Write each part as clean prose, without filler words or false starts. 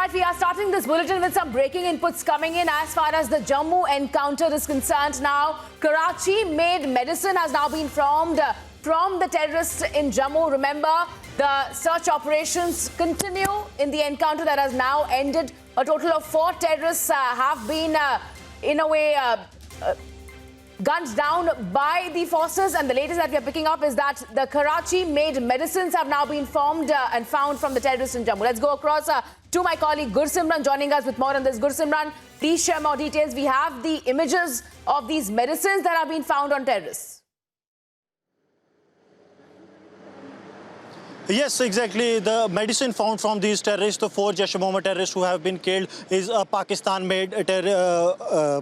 Right, we are starting this bulletin with some breaking inputs coming in as far as the Jammu encounter is concerned. Now, Karachi-Based Medicine has now been formed from the terrorists in Jammu. Remember, the search operations continue in the encounter that has now ended. A total of 4 terrorists have been, in a way, gunned down by the forces, and the latest that we are picking up is that the Karachi-Based Medicines have now been formed and found from the terrorists in Jammu. Let's go across to my colleague Gursimran joining us with more on this. Gursimran, please share more details. We have the images of these medicines that have been found on terrorists. Yes, exactly. The medicine found from these terrorists, the 4 Jaish-e-Mohammed terrorists who have been killed, is a Pakistan-made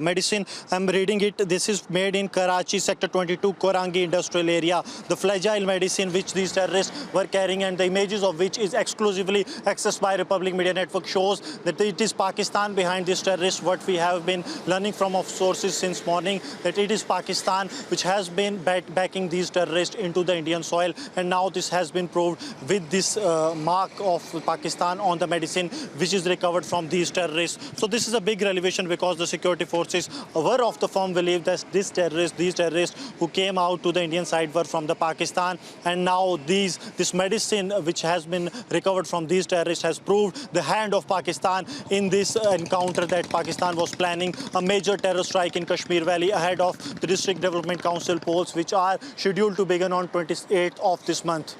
medicine. I'm reading it. This is made in Karachi, Sector 22, Korangi Industrial Area. The fragile medicine which these terrorists were carrying, and the images of which is exclusively accessed by Republic Media Network, shows that it is Pakistan behind these terrorists. What we have been learning from our sources since morning, that it is Pakistan which has been backing these terrorists into the Indian soil, and now this has been proved with this mark of Pakistan on the medicine which is recovered from these terrorists. So this is a big revelation, because the security forces were of the firm belief that these terrorists who came out to the Indian side were from the Pakistan, and now this medicine which has been recovered from these terrorists has proved the hand of Pakistan in this encounter, that Pakistan was planning a major terror strike in Kashmir Valley ahead of the District Development Council polls, which are scheduled to begin on 28th of this month.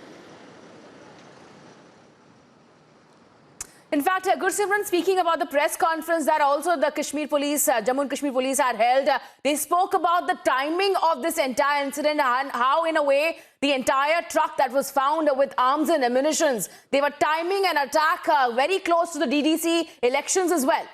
In fact, Gursimran, speaking about the press conference that also the Kashmir Police, Jammu and Kashmir Police had held, they spoke about the timing of this entire incident and how, in a way, the entire truck that was found with arms and ammunitions, they were timing an attack very close to the DDC elections as well.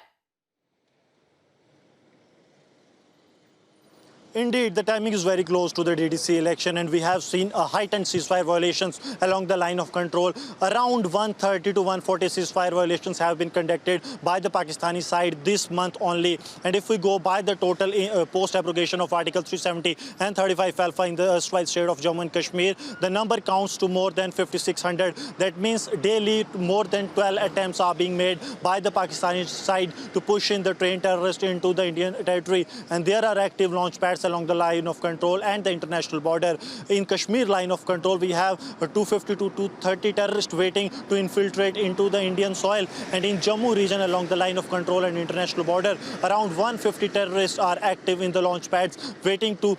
Indeed, the timing is very close to the DDC election, and we have seen a heightened ceasefire violations along the line of control. Around 130 to 140 ceasefire violations have been conducted by the Pakistani side this month only. And if we go by the total post-abrogation of Article 370 and 35 Alpha in the erstwhile state of Jammu and Kashmir, the number counts to more than 5,600. That means daily more than 12 attempts are being made by the Pakistani side to push in the trained terrorists into the Indian territory. And there are active launch pads along the line of control and the international border. In Kashmir line of control, we have 250 to 230 terrorists waiting to infiltrate into the Indian soil. And in Jammu region along the line of control and international border, around 150 terrorists are active in the launch pads, waiting to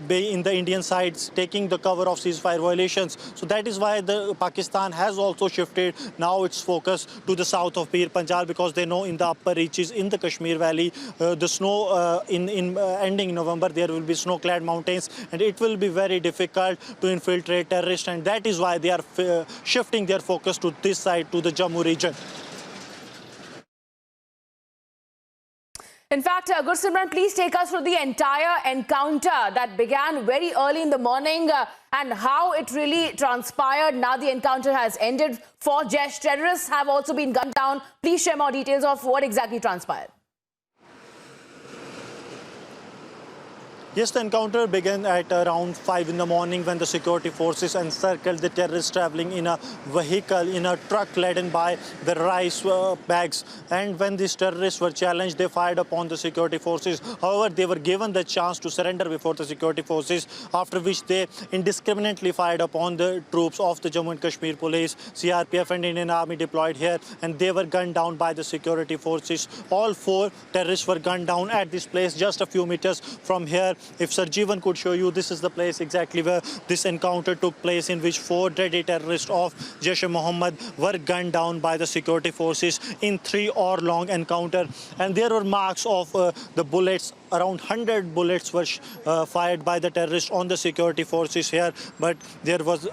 be in the Indian sides, taking the cover of ceasefire violations. So that is why the Pakistan has also shifted now its focus to the south of Pir Panjal, because they know in the upper reaches in the Kashmir Valley, the snow ending in November, there will be snow-clad mountains, and it will be very difficult to infiltrate terrorists, and that is why they are shifting their focus to this side, to the Jammu region. In fact, Gursimran, please take us through the entire encounter that began very early in the morning and how it really transpired. Now the encounter has ended. 4 Jaish terrorists have also been gunned down. Please share more details of what exactly transpired. Yes, the encounter began at around 5 in the morning when the security forces encircled the terrorists traveling in a vehicle, in a truck laden by the rice bags. And when these terrorists were challenged, they fired upon the security forces. However, they were given the chance to surrender before the security forces, after which they indiscriminately fired upon the troops of the Jammu and Kashmir Police, CRPF and Indian Army deployed here, and they were gunned down by the security forces. All 4 terrorists were gunned down at this place just a few meters from here. If Sir Jeevan could show you, this is the place exactly where this encounter took place, in which 4 deadly terrorists of Jaish-e-Mohammed were gunned down by the security forces in 3-hour-long encounter. And there were marks of the bullets. Around 100 bullets were fired by the terrorists on the security forces here, but there was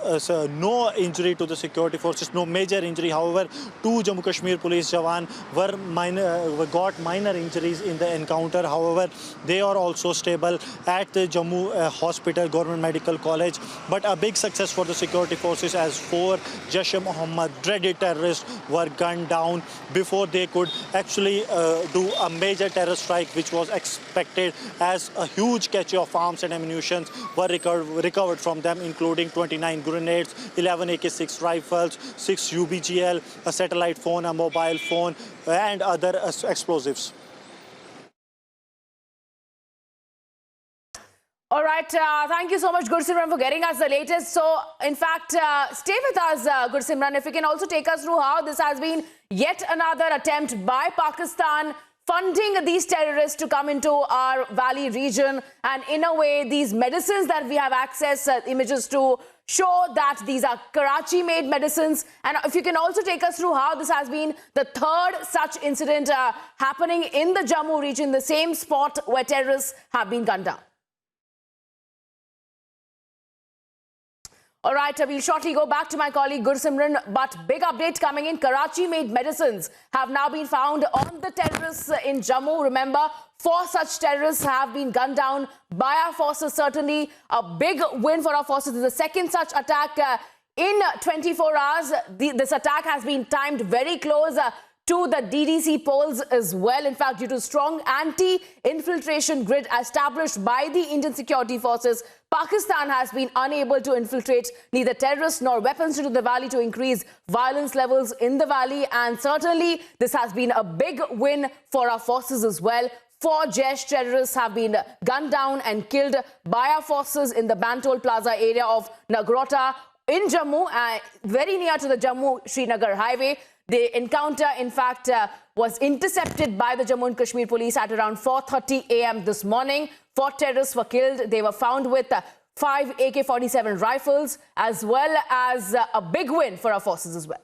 no injury to the security forces, no major injury. However, 2 Jammu Kashmir police jawan got minor injuries in the encounter. However, they are also stable at the Jammu Hospital, Government Medical College. But a big success for the security forces, as 4 Jaish-e-Mohammed dreaded terrorists were gunned down before they could actually do a major terror strike, which was expected affected as a huge cache of arms and ammunition were recovered from them, including 29 grenades, 11 AK-6 rifles, 6 UBGL, a satellite phone, a mobile phone, and other explosives. All right, thank you so much, Gursimran, for getting us the latest. So, in fact, stay with us, Gursimran, if you can also take us through how this has been yet another attempt by Pakistan funding these terrorists to come into our valley region. And in a way, these medicines that we have access images to show that these are Karachi-made medicines. And if you can also take us through how this has been the third such incident happening in the Jammu region, the same spot where terrorists have been gunned down. All right, we'll shortly go back to my colleague Gursimran, but big update coming in. Karachi-made medicines have now been found on the terrorists in Jammu. Remember, 4 such terrorists have been gunned down by our forces. Certainly a big win for our forces. This is the second such attack in 24 hours. This attack has been timed very close to the DDC poles as well. In fact, due to strong anti-infiltration grid established by the Indian security forces, Pakistan has been unable to infiltrate neither terrorists nor weapons into the valley to increase violence levels in the valley. And certainly, this has been a big win for our forces as well. 4 Jaish terrorists have been gunned down and killed by our forces in the Bantol Plaza area of Nagrota in Jammu, very near to the Jammu-Srinagar highway. The encounter, in fact, was intercepted by the Jammu and Kashmir police at around 4:30 a.m. this morning. 4 terrorists were killed. They were found with 5 AK-47 rifles, as well as a big win for our forces as well.